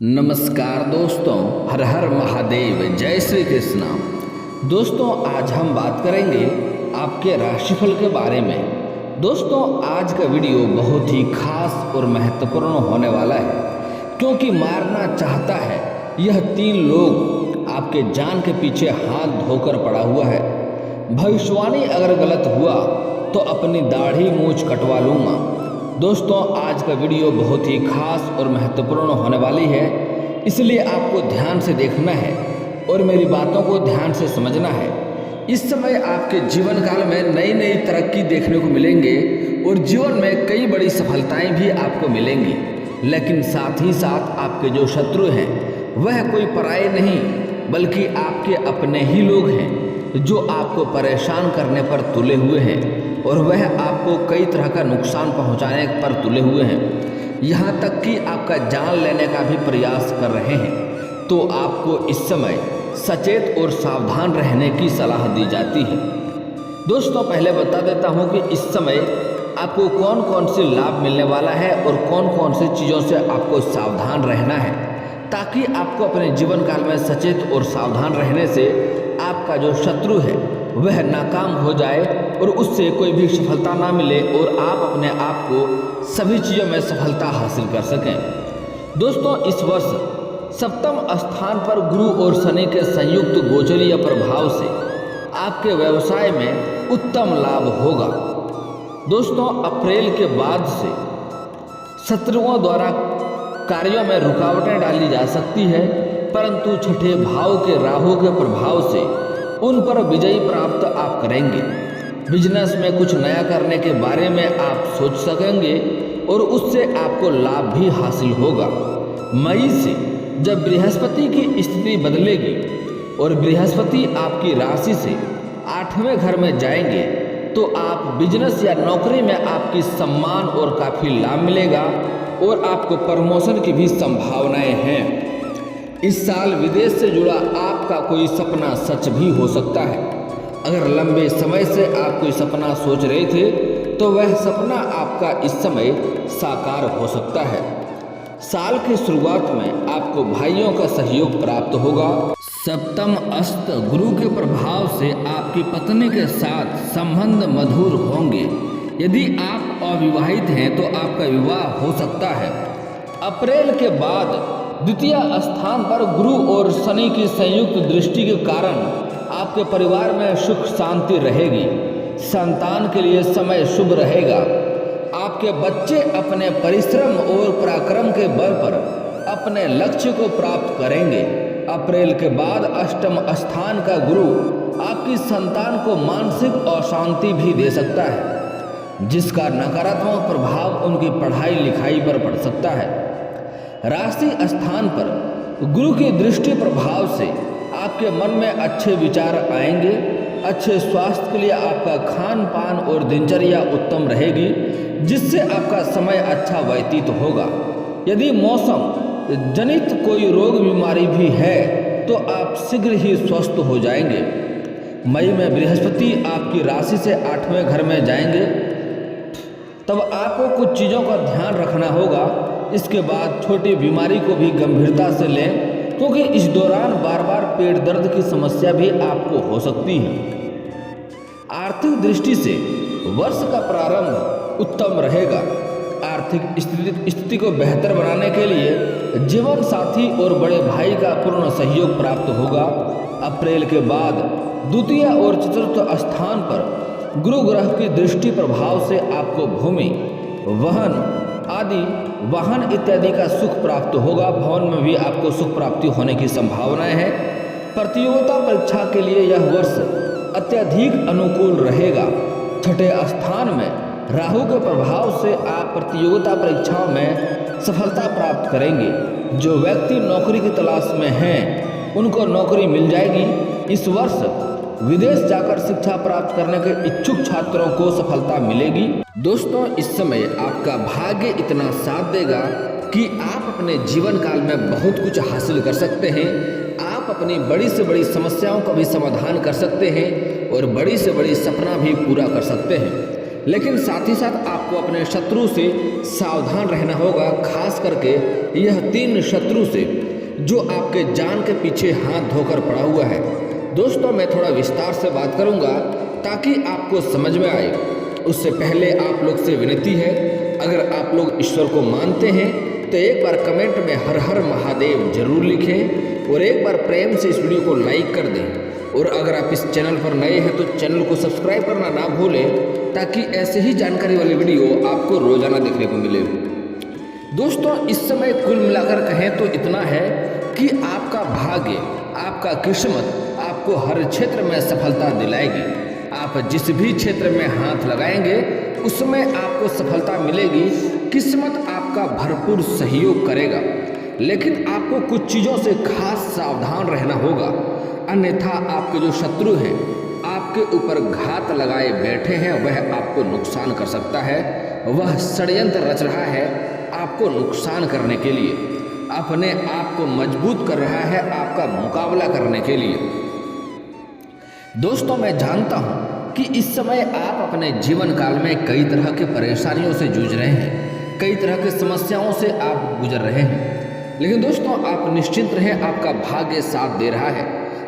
नमस्कार दोस्तों, हर हर महादेव, जय श्री कृष्णा। दोस्तों, आज हम बात करेंगे आपके राशिफल के बारे में। दोस्तों, आज का वीडियो बहुत ही खास और महत्वपूर्ण होने वाला है, क्योंकि मारना चाहता है यह 3 लोग आपके जान के पीछे हाथ धोकर पड़ा हुआ है। भविष्यवाणी अगर गलत हुआ तो अपनी दाढ़ी मूंछ कटवा लूँगा। दोस्तों, आज का वीडियो बहुत ही खास और महत्वपूर्ण होने वाली है, इसलिए आपको ध्यान से देखना है और मेरी बातों को ध्यान से समझना है। इस समय आपके जीवन काल में नई नई तरक्की देखने को मिलेंगे और जीवन में कई बड़ी सफलताएं भी आपको मिलेंगी, लेकिन साथ ही साथ आपके जो शत्रु हैं वह कोई पराये नहीं बल्कि आपके अपने ही लोग हैं, जो आपको परेशान करने पर तुले हुए हैं और वह आपको कई तरह का नुकसान पहुंचाने पर तुले हुए हैं, यहाँ तक कि आपका जान लेने का भी प्रयास कर रहे हैं। तो आपको इस समय सचेत और सावधान रहने की सलाह दी जाती है। दोस्तों, पहले बता देता हूँ कि इस समय आपको कौन कौन से लाभ मिलने वाला है और कौन कौन सी चीज़ों से आपको सावधान रहना है, ताकि आपको अपने जीवन काल में सचेत और सावधान रहने से आपका जो शत्रु है वह नाकाम हो जाए और उससे कोई भी सफलता ना मिले और आप अपने आप को सभी चीज़ों में सफलता हासिल कर सकें। दोस्तों, इस वर्ष सप्तम स्थान पर गुरु और शनि के संयुक्त गोचरीय प्रभाव से आपके व्यवसाय में उत्तम लाभ होगा। दोस्तों, अप्रैल के बाद से शत्रुओं द्वारा कार्यों में रुकावटें डाली जा सकती है, परंतु छठे भाव के राहु के प्रभाव से उन पर विजय प्राप्त आप करेंगे। बिजनेस में कुछ नया करने के बारे में आप सोच सकेंगे और उससे आपको लाभ भी हासिल होगा। मई से जब बृहस्पति की स्थिति बदलेगी और बृहस्पति आपकी राशि से 8वें घर में जाएंगे, तो आप बिजनेस या नौकरी में आपकी सम्मान और काफ़ी लाभ मिलेगा और आपको प्रमोशन की भी संभावनाएं हैं। इस साल विदेश से जुड़ा आपका कोई सपना सच भी हो सकता है। अगर लंबे समय से आप कोई सपना सोच रहे थे तो वह सपना आपका इस समय साकार हो सकता है। साल की शुरुआत में आपको भाइयों का सहयोग प्राप्त होगा। सप्तम अस्त गुरु के प्रभाव से आपकी पत्नी के साथ संबंध मधुर होंगे। यदि आप अविवाहित हैं तो आपका विवाह हो सकता है। अप्रैल के बाद द्वितीय स्थान पर गुरु और शनि की संयुक्त दृष्टि के कारण आपके परिवार में सुख शांति रहेगी। संतान के लिए समय शुभ रहेगा। आपके बच्चे अपने परिश्रम और पराक्रम के बल पर अपने लक्ष्य को प्राप्त करेंगे। अप्रैल के बाद अष्टम स्थान का गुरु आपकी संतान को मानसिक अशांति भी दे सकता है, जिसका नकारात्मक प्रभाव उनकी पढ़ाई लिखाई पर पड़ सकता है। राशि स्थान पर गुरु की दृष्टि प्रभाव से आपके मन में अच्छे विचार आएंगे। अच्छे स्वास्थ्य के लिए आपका खान पान और दिनचर्या उत्तम रहेगी, जिससे आपका समय अच्छा व्यतीत होगा। यदि मौसम जनित कोई रोग बीमारी भी है तो आप शीघ्र ही स्वस्थ हो जाएंगे। मई में बृहस्पति आपकी राशि से 8वें घर में जाएंगे, तब आपको कुछ चीज़ों का ध्यान रखना होगा। इसके बाद छोटी बीमारी को भी गंभीरता से लें, क्योंकि इस दौरान बार बार पेट दर्द की समस्या भी आपको हो सकती है। आर्थिक दृष्टि से वर्ष का प्रारंभ उत्तम रहेगा। आर्थिक स्थिति को बेहतर बनाने के लिए जीवन साथी और बड़े भाई का पूर्ण सहयोग प्राप्त होगा। अप्रैल के बाद द्वितीय और चतुर्थ स्थान पर गुरु ग्रह की दृष्टि प्रभाव से आपको भूमि, वाहन इत्यादि का सुख प्राप्त होगा। भवन में भी आपको सुख प्राप्ति होने की संभावनाएं हैं। प्रतियोगिता परीक्षा के लिए यह वर्ष अत्यधिक अनुकूल रहेगा। छठे स्थान में राहु के प्रभाव से आप प्रतियोगिता परीक्षाओं में सफलता प्राप्त करेंगे। जो व्यक्ति नौकरी की तलाश में हैं उनको नौकरी मिल जाएगी। इस वर्ष विदेश जाकर शिक्षा प्राप्त करने के इच्छुक छात्रों को सफलता मिलेगी। दोस्तों, इस समय आपका भाग्य इतना साथ देगा कि आप अपने जीवन काल में बहुत कुछ हासिल कर सकते हैं। आप अपनी बड़ी से बड़ी समस्याओं का भी समाधान कर सकते हैं और बड़ी से बड़ी सपना भी पूरा कर सकते हैं। लेकिन साथ ही साथ आपको अपने शत्रु से सावधान रहना होगा, खास करके यह 3 शत्रु से जो आपके जान के पीछे हाथ धोकर पड़ा हुआ है। दोस्तों मैं थोड़ा विस्तार से बात करूंगा ताकि आपको समझ में आए। उससे पहले आप लोग से विनती है, अगर आप लोग ईश्वर को मानते हैं तो एक बार कमेंट में हर हर महादेव जरूर लिखें और एक बार प्रेम से इस वीडियो को लाइक कर दें। और अगर आप इस चैनल पर नए हैं तो चैनल को सब्सक्राइब करना ना भूलें ताकि ऐसे ही जानकारी वाली वीडियो आपको रोजाना देखने को मिले। दोस्तों इस समय कुल मिलाकर कहें तो इतना है कि आपका भाग्य, आपका किस्मत आपको हर क्षेत्र में सफलता दिलाएगी। आप जिस भी क्षेत्र में हाथ लगाएंगे उसमें आपको सफलता मिलेगी। किस्मत आपका भरपूर सहयोग करेगा, लेकिन आपको कुछ चीज़ों से खास सावधान रहना होगा, अन्यथा आपके जो शत्रु हैं आपके ऊपर घात लगाए बैठे हैं, वह आपको नुकसान कर सकता है। वह षड्यंत्र रच रहा है आपको नुकसान करने के लिए, अपने आप को मजबूत कर रहा है आपका मुकाबला करने के लिए। दोस्तों मैं जानता हूं कि इस समय आप अपने जीवन काल में कई तरह के परेशानियों से जूझ रहे हैं, कई तरह की समस्याओं से आप गुजर रहे हैं, लेकिन दोस्तों आप निश्चिंत रहें, आपका भाग्य साथ दे रहा है।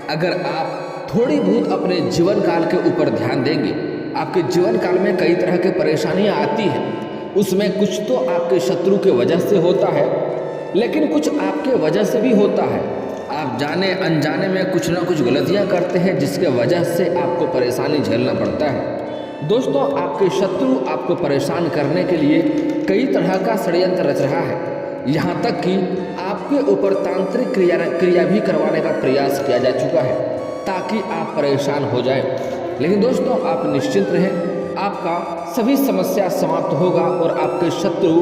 अगर आप थोड़ी बहुत अपने जीवन काल के ऊपर ध्यान देंगे, आपके जीवन काल में कई तरह की परेशानियां आती हैं, उसमें कुछ तो आपके शत्रु के वजह से होता है, लेकिन कुछ आपके वजह से भी होता है। आप जाने अनजाने में कुछ ना कुछ गलतियां करते हैं जिसके वजह से आपको परेशानी झेलना पड़ता है। दोस्तों आपके शत्रु आपको परेशान करने के लिए कई तरह का षड्यंत्र रच रहा है, यहाँ तक कि आपके ऊपर तांत्रिक क्रिया भी करवाने का प्रयास किया जा चुका है ताकि आप परेशान हो जाएं। लेकिन दोस्तों आप निश्चिंत रहें, आपका सभी समस्या समाप्त होगा और आपके शत्रु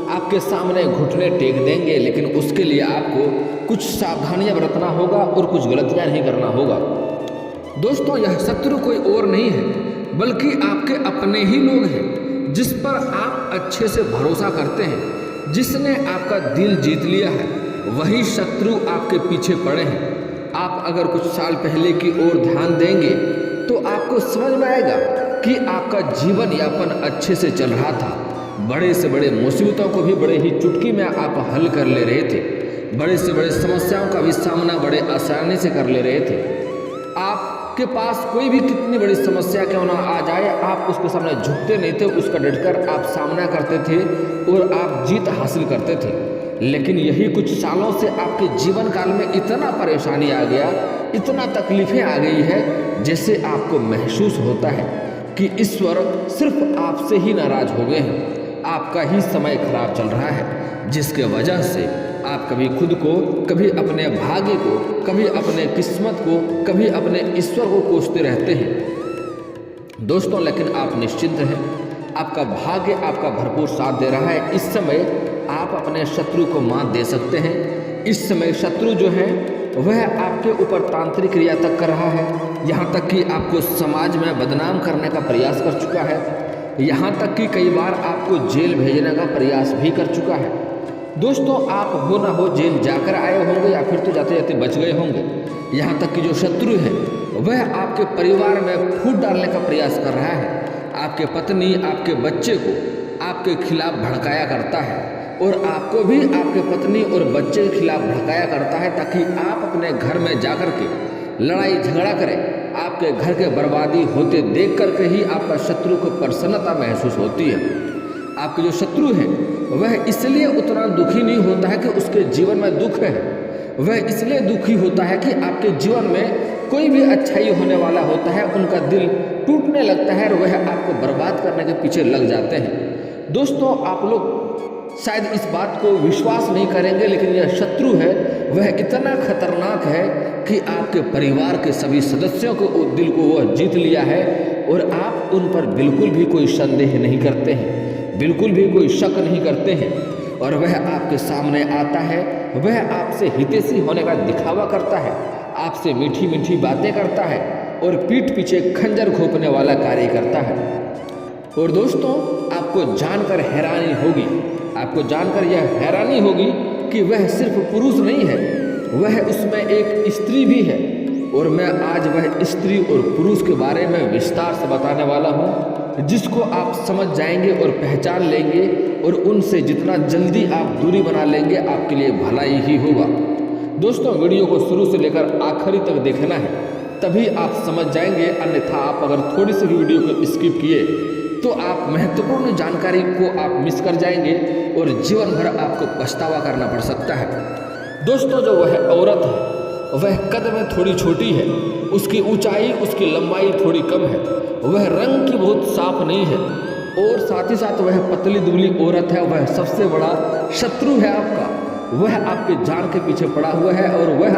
आपके सामने घुटने टेक देंगे, लेकिन उसके लिए आपको कुछ सावधानियां बरतना होगा और कुछ गलतियां नहीं करना होगा। दोस्तों यह शत्रु कोई और नहीं है बल्कि आपके अपने ही लोग हैं, जिस पर आप अच्छे से भरोसा करते हैं, जिसने आपका दिल जीत लिया है, वही शत्रु आपके पीछे पड़े हैं। आप अगर कुछ साल पहले की ओर ध्यान देंगे तो आपको समझ में आएगा कि आपका जीवन यापन अच्छे से चल रहा था। बड़े से बड़े मुसीबतों को भी बड़े ही चुटकी में आप हल कर ले रहे थे, बड़े से बड़े समस्याओं का भी सामना बड़े आसानी से कर ले रहे थे। आपके पास कोई भी कितनी बड़ी समस्या क्यों ना आ जाए, आप उसके सामने झुकते नहीं थे, उसका डटकर आप सामना करते थे और आप जीत हासिल करते थे। लेकिन यही कुछ सालों से आपके जीवन काल में इतना परेशानी आ गया, इतना तकलीफें आ गई है, जैसे आपको महसूस होता है कि ईश्वर सिर्फ आपसे ही नाराज हो गए हैं, आपका ही समय खराब चल रहा है, जिसके वजह से आप कभी खुद को, कभी अपने भाग्य को, कभी अपने किस्मत को, कभी अपने ईश्वर को कोसते रहते हैं। दोस्तों लेकिन आप निश्चिंत रहें, आपका भाग्य आपका भरपूर साथ दे रहा है। इस समय आप अपने शत्रु को मात दे सकते हैं। इस समय शत्रु जो है वह आपके ऊपर तांत्रिक क्रिया तक कर रहा है, यहाँ तक कि आपको समाज में बदनाम करने का प्रयास कर चुका है, यहाँ तक कि कई बार आपको जेल भेजने का प्रयास भी कर चुका है। दोस्तों आप हो ना हो जेल जाकर आए होंगे या फिर तो जाते जाते बच गए होंगे। यहाँ तक कि जो शत्रु है वह आपके परिवार में फूट डालने का प्रयास कर रहा है, आपके पत्नी, आपके बच्चे को आपके खिलाफ भड़काया करता है और आपको भी आपके पत्नी और बच्चे के खिलाफ भड़काया करता है ताकि आप अपने घर में जाकर के लड़ाई झगड़ा करें। आपके घर के बर्बादी होते देख करके ही आपका शत्रु को प्रसन्नता महसूस होती है। आपके जो शत्रु है वह इसलिए उतना दुखी नहीं होता है कि उसके जीवन में दुख है, वह इसलिए दुखी होता है कि आपके जीवन में कोई भी अच्छाई होने वाला होता है, उनका दिल टूटने लगता है और वह आपको बर्बाद करने के पीछे लग जाते हैं। दोस्तों आप लोग शायद इस बात को विश्वास नहीं करेंगे, लेकिन यह शत्रु है वह इतना खतरनाक है कि आपके परिवार के सभी सदस्यों को दिल को वह जीत लिया है और आप उन पर बिल्कुल भी कोई संदेह नहीं करते हैं, बिल्कुल भी कोई शक नहीं करते हैं। और वह आपके सामने आता है, वह आपसे हितैषी होने का दिखावा करता है, आपसे मीठी मीठी बातें करता है और पीठ पीछे खंजर घोंपने वाला कार्य करता है। और दोस्तों आपको जानकर हैरानी होगी, आपको जानकर यह हैरानी होगी कि वह सिर्फ पुरुष नहीं है, वह उसमें एक स्त्री भी है। और मैं आज वह स्त्री और पुरुष के बारे में विस्तार से बताने वाला हूँ। जिसको आप समझ जाएंगे और पहचान लेंगे और उनसे जितना जल्दी आप दूरी बना लेंगे आपके लिए भलाई ही होगा। दोस्तों वीडियो को शुरू से लेकर आखिरी तक देखना है, तभी आप समझ जाएंगे, अन्यथा आप अगर थोड़ी सी भी वीडियो को स्किप किए तो आप महत्वपूर्ण जानकारी को आप मिस कर जाएंगे और जीवन भर आपको पछतावा करना पड़ सकता है। दोस्तों जो वह औरत है वह कद में थोड़ी छोटी है, उसकी ऊंचाई उसकी लंबाई थोड़ी कम है, वह रंग की बहुत साफ नहीं है और साथ ही साथ वह पतली दुबली औरत है। वह सबसे बड़ा शत्रु है आपका, वह आपके जान के पीछे पड़ा हुआ है और वह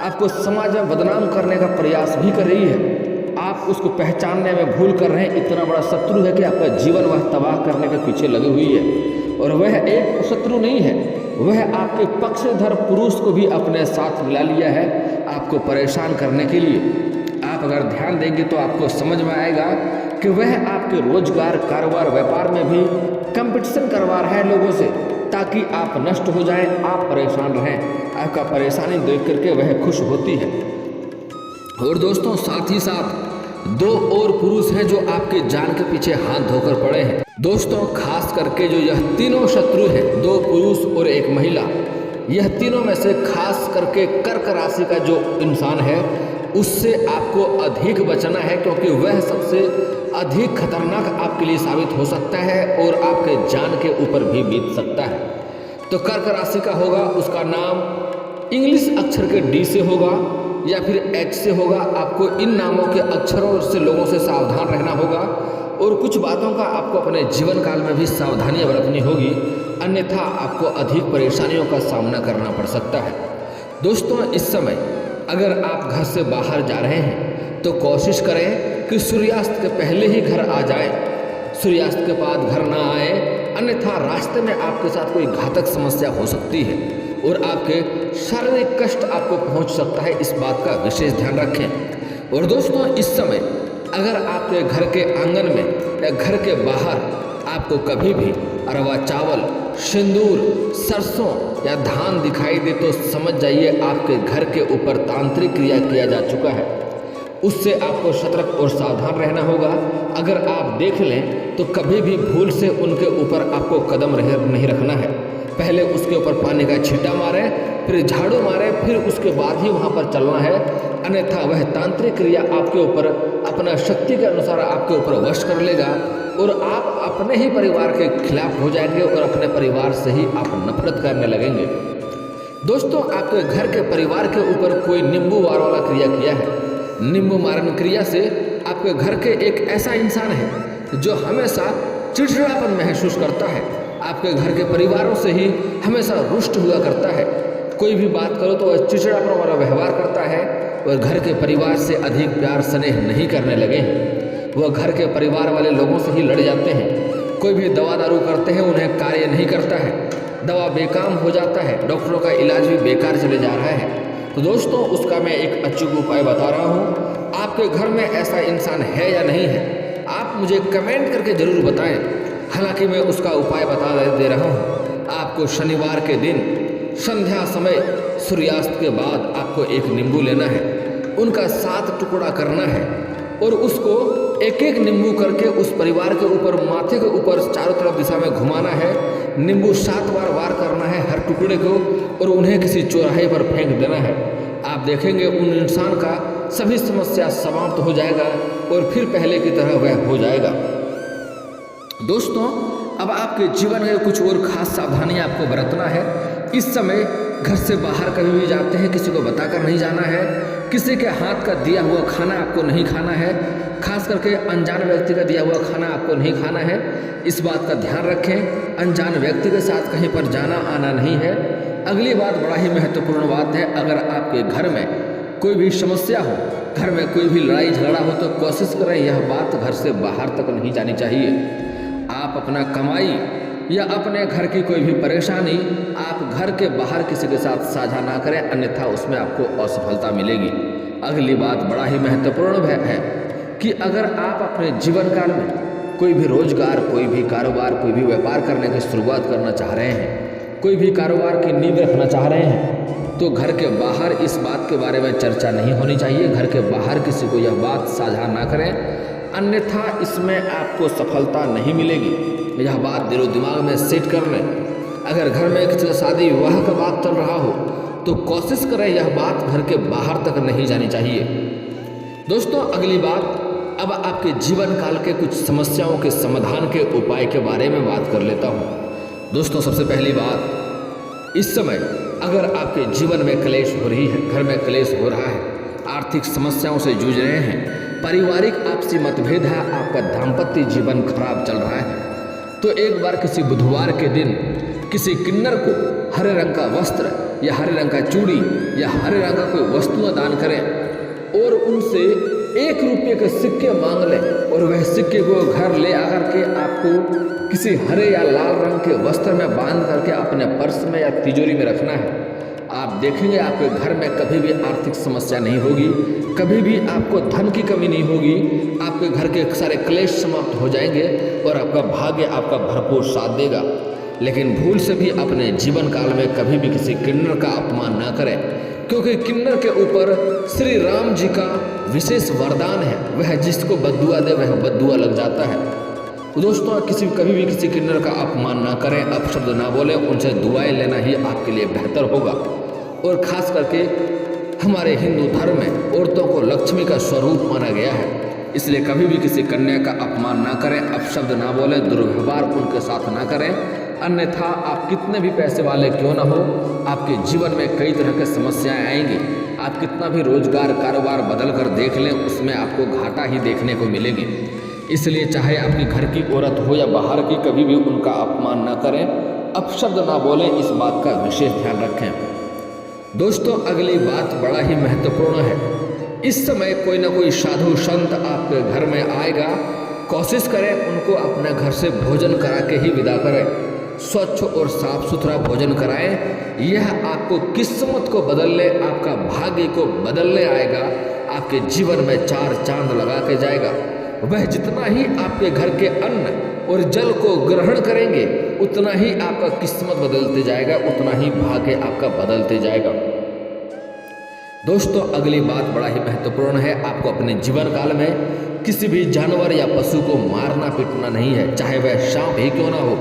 आपको समाज में बदनाम करने का प्रयास भी कर रही है। आप उसको पहचानने में भूल कर रहे हैं, इतना बड़ा शत्रु है कि आपका जीवन वह तबाह करने के पीछे लगी हुई है। और वह एक शत्रु नहीं है, वह आपके पक्षधर पुरुष को भी अपने साथ मिला लिया है आपको परेशान करने के लिए। आप अगर ध्यान देंगे तो आपको समझ में आएगा कि वह आपके रोजगार, कारोबार, व्यापार में भी कंपटीशन करवा रहा है लोगों से, ताकि आप नष्ट हो जाएं, आप परेशान रहें। आपका परेशानी देख करके वह खुश होती है। और दोस्तों साथ ही साथ दो और पुरुष हैं जो आपके जान के पीछे हाथ धोकर पड़े हैं। दोस्तों खास करके जो यह तीनों शत्रु हैं, दो पुरुष और एक महिला, यह तीनों में से खास करके कर्क राशि का जो इंसान है उससे आपको अधिक बचना है, क्योंकि वह सबसे अधिक खतरनाक आपके लिए साबित हो सकता है और आपके जान के ऊपर भी बीत सकता है। तो कर्क राशि का होगा, उसका नाम इंग्लिश अक्षर के डी से होगा या फिर एच से होगा। आपको इन नामों के अक्षरों से लोगों से सावधान रहना होगा और कुछ बातों का आपको अपने जीवन काल में भी सावधानियां बरतनी होगी, अन्यथा आपको अधिक परेशानियों का सामना करना पड़ सकता है। दोस्तों इस समय अगर आप घर से बाहर जा रहे हैं तो कोशिश करें कि सूर्यास्त के पहले ही घर आ जाए, सूर्यास्त के बाद घर ना आए, अन्यथा रास्ते में आपके साथ कोई घातक समस्या हो सकती है और आपके शारीरिक कष्ट आपको पहुंच सकता है। इस बात का विशेष ध्यान रखें। और दोस्तों इस समय अगर आपके घर के आंगन में या घर के बाहर आपको कभी भी अरवा चावल, सिंदूर, सरसों या धान दिखाई दे तो समझ जाइए आपके घर के ऊपर तांत्रिक क्रिया किया जा चुका है। उससे आपको सतर्क और सावधान रहना होगा। अगर आप देख लें तो कभी भी भूल से उनके ऊपर आपको कदम नहीं रखना है। पहले उसके ऊपर पानी का छींटा मारें, फिर झाड़ू मारें, फिर उसके बाद ही वहाँ पर चलना है, अन्यथा वह तांत्रिक क्रिया आपके ऊपर अपना शक्ति के अनुसार आपके ऊपर वश कर लेगा और आप अपने ही परिवार के खिलाफ हो जाएंगे और अपने परिवार से ही आप नफरत करने लगेंगे। दोस्तों आपके घर के परिवार के ऊपर कोई नींबू वार वाला क्रिया किया है। नींबू मारन क्रिया से आपके घर के एक ऐसा इंसान है जो हमेशा चिड़चिड़ापन महसूस करता है, आपके घर के परिवारों से ही हमेशा रुष्ट हुआ करता है। कोई भी बात करो तो वह चिड़चिड़ापन वाला व्यवहार करता है और घर के परिवार से अधिक प्यार स्नेह नहीं करने लगे हैं। वह घर के परिवार वाले लोगों से ही लड़ जाते हैं। कोई भी दवा दारू करते हैं, उन्हें कार्य नहीं करता है, दवा बेकाम हो जाता है, डॉक्टरों का इलाज भी बेकार चले जा रहा है। तो दोस्तों उसका मैं एक अचूक उपाय बता रहा हूँ। आपके घर में ऐसा इंसान है या नहीं है, आप मुझे कमेंट करके ज़रूर बताएं। हालांकि मैं उसका उपाय बता दे रहा हूँ। आपको शनिवार के दिन संध्या समय सूर्यास्त के बाद आपको एक नींबू लेना है, उनका 7 टुकड़ा करना है और उसको एक एक नींबू करके उस परिवार के ऊपर, माथे के ऊपर चारों तरफ दिशा में घुमाना है। नींबू 7 बार वार करना है हर टुकड़े को और उन्हें किसी चौराहे पर फेंक देना है। आप देखेंगे उन इंसान का सभी समस्या समाप्त हो जाएगा और फिर पहले की तरह वह हो जाएगा। दोस्तों अब आपके जीवन में कुछ और खास सावधानियां आपको बरतना है। इस समय घर से बाहर कभी भी जाते हैं किसी को बताकर नहीं जाना है, किसी के हाथ का दिया हुआ खाना आपको नहीं खाना है, खास करके अनजान व्यक्ति का दिया हुआ खाना आपको नहीं खाना है। इस बात का ध्यान रखें, अनजान व्यक्ति के साथ कहीं पर जाना आना नहीं है। अगली बात बड़ा ही महत्वपूर्ण बात है, अगर आपके घर में कोई भी समस्या हो, घर में कोई भी लड़ाई झगड़ा हो तो कोशिश करें यह बात घर से बाहर तक नहीं जानी चाहिए। आप अपना कमाई या अपने घर की कोई भी परेशानी आप घर के बाहर किसी के साथ साझा ना करें, अन्यथा उसमें आपको असफलता मिलेगी। अगली बात बड़ा ही महत्वपूर्ण है कि अगर आप अपने जीवन काल में कोई भी रोजगार, कोई भी कारोबार, कोई भी व्यापार करने की शुरुआत करना चाह रहे हैं, कोई भी कारोबार की नींव रखना चाह रहे हैं, तो घर के बाहर इस बात के बारे में चर्चा नहीं होनी चाहिए। घर के बाहर किसी को यह बात साझा ना करें। अन्यथा इसमें आपको सफलता नहीं मिलेगी। यह बात दिलो दिमाग में सेट कर लें। अगर घर में किसी का शादी विवाह का बात चल रहा हो तो कोशिश करें यह बात घर के बाहर तक नहीं जानी चाहिए। दोस्तों अगली बात, अब आपके जीवन काल के कुछ समस्याओं के समाधान के उपाय के बारे में बात कर लेता हूँ। दोस्तों सबसे पहली बात, इस समय अगर आपके जीवन में क्लेश हो रही है, घर में क्लेश हो रहा है, आर्थिक समस्याओं से जूझ रहे हैं, पारिवारिक आपसी मतभेद है, आपका दाम्पत्य जीवन खराब चल रहा है, तो एक बार किसी बुधवार के दिन किसी किन्नर को हरे रंग का वस्त्र या हरे रंग का चूड़ी या हरे रंग का कोई वस्तुएं दान करें और उनसे 1 रुपये के सिक्के मांग लें और वह सिक्के को घर ले आकर के आपको किसी हरे या लाल रंग के वस्त्र में बांध करके अपने पर्स में या तिजोरी में रखना है। आप देखेंगे आपके घर में कभी भी आर्थिक समस्या नहीं होगी, कभी भी आपको धन की कमी नहीं होगी, आपके घर के सारे क्लेश समाप्त हो जाएंगे और आपका भाग्य आपका भरपूर साथ देगा। लेकिन भूल से भी अपने जीवन काल में कभी भी किसी किन्नर का अपमान न करें, क्योंकि किन्नर के ऊपर श्री राम जी का विशेष वरदान है, वह जिसको बद्दुआ दे वह बद्दुआ लग जाता है। दोस्तों कभी भी किसी किन्नर का अपमान ना करें, अपशब्द ना बोलें, उनसे दुआएं लेना ही आपके लिए बेहतर होगा। और खास करके हमारे हिंदू धर्म में औरतों को लक्ष्मी का स्वरूप माना गया है, इसलिए कभी भी किसी कन्या का अपमान ना करें, अपशब्द ना बोलें, दुर्व्यवहार उनके साथ ना करें। अन्यथा आप कितने भी पैसे वाले क्यों ना हो, आपके जीवन में कई तरह की समस्याएं आएंगी। आप कितना भी रोजगार कारोबार बदल कर देख लें, उसमें आपको घाटा ही देखने को मिलेगी। इसलिए चाहे आपकी घर की औरत हो या बाहर की, कभी भी उनका अपमान ना करें, अपशब्द ना बोलें, इस बात का विशेष ध्यान रखें। दोस्तों अगली बात बड़ा ही महत्वपूर्ण है। इस समय कोई ना कोई साधु संत आपके घर में आएगा, कोशिश करें उनको अपने घर से भोजन करा के ही विदा करें। स्वच्छ और साफ सुथरा भोजन कराएं, यह आपको किस्मत को बदलने, आपका भाग्य को बदलने आएगा, आपके जीवन में 4 चांद लगा के जाएगा। वह जितना ही आपके घर के अन्न और जल को ग्रहण करेंगे उतना ही आपका किस्मत बदलते जाएगा, उतना ही भाग्य आपका बदलते जाएगा। दोस्तों अगली बात बड़ा ही महत्वपूर्ण है, आपको अपने जीवन काल में किसी भी जानवर या पशु को मारना पीटना नहीं है, चाहे वह सांप ही क्यों ना हो।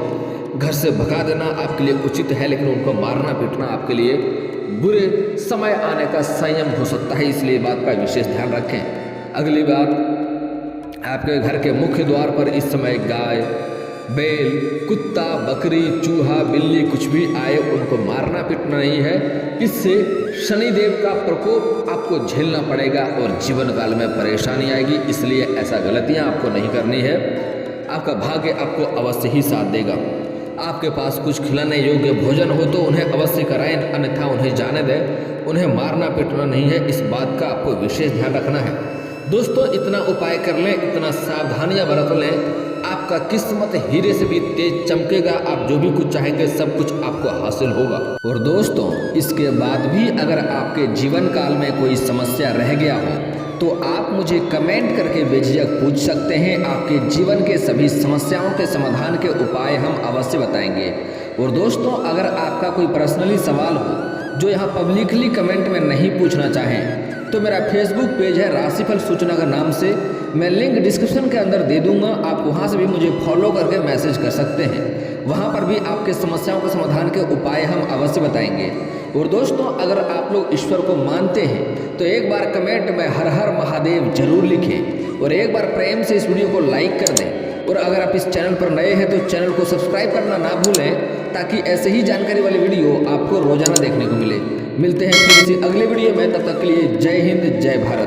घर से भगा देना आपके लिए उचित है, लेकिन उनको मारना पीटना आपके लिए बुरे समय आने का संयम हो सकता है, इसलिए बात का विशेष ध्यान रखें। अगली बात, आपके घर के मुख्य द्वार पर इस समय गाय, बैल, कुत्ता, बकरी, चूहा, बिल्ली कुछ भी आए उनको मारना पीटना नहीं है, इससे शनिदेव का प्रकोप आपको झेलना पड़ेगा और जीवन काल में परेशानी आएगी। इसलिए ऐसा गलतियां आपको नहीं करनी है, आपका भाग्य आपको अवश्य ही साथ देगा। आपके पास कुछ खिलाने योग्य भोजन हो तो उन्हें अवश्य कराएं, अन्यथा उन्हें जाने दें, उन्हें मारना पीटना नहीं है, इस बात का आपको विशेष ध्यान रखना है। दोस्तों इतना उपाय कर लें, इतना सावधानियां बरत लें, आपका किस्मत हीरे से भी तेज चमकेगा, आप जो भी कुछ चाहेंगे सब कुछ आपको हासिल होगा। और दोस्तों इसके बाद भी अगर आपके जीवन काल में कोई समस्या रह गया हो तो आप मुझे कमेंट करके बेझिझक पूछ सकते हैं, आपके जीवन के सभी समस्याओं के समाधान के उपाय हम अवश्य बताएंगे। और दोस्तों अगर आपका कोई पर्सनली सवाल हो जो यहाँ पब्लिकली कमेंट में नहीं पूछना चाहें तो मेरा फेसबुक पेज है राशिफल सूचना का नाम से, मैं लिंक डिस्क्रिप्शन के अंदर दे दूंगा, आप वहां से भी मुझे फॉलो करके मैसेज कर सकते हैं। वहां पर भी आपके समस्याओं के समाधान के उपाय हम अवश्य बताएंगे। और दोस्तों अगर आप लोग ईश्वर को मानते हैं तो एक बार कमेंट में हर हर महादेव जरूर लिखें और एक बार प्रेम से इस वीडियो को लाइक कर दें। और अगर आप इस चैनल पर नए हैं तो चैनल को सब्सक्राइब करना ना भूलें, ताकि ऐसे ही जानकारी वाली वीडियो आपको रोजाना देखने को मिले। मिलते हैं फिर किसी अगले वीडियो में, तब तक के लिए जय हिंद जय भारत।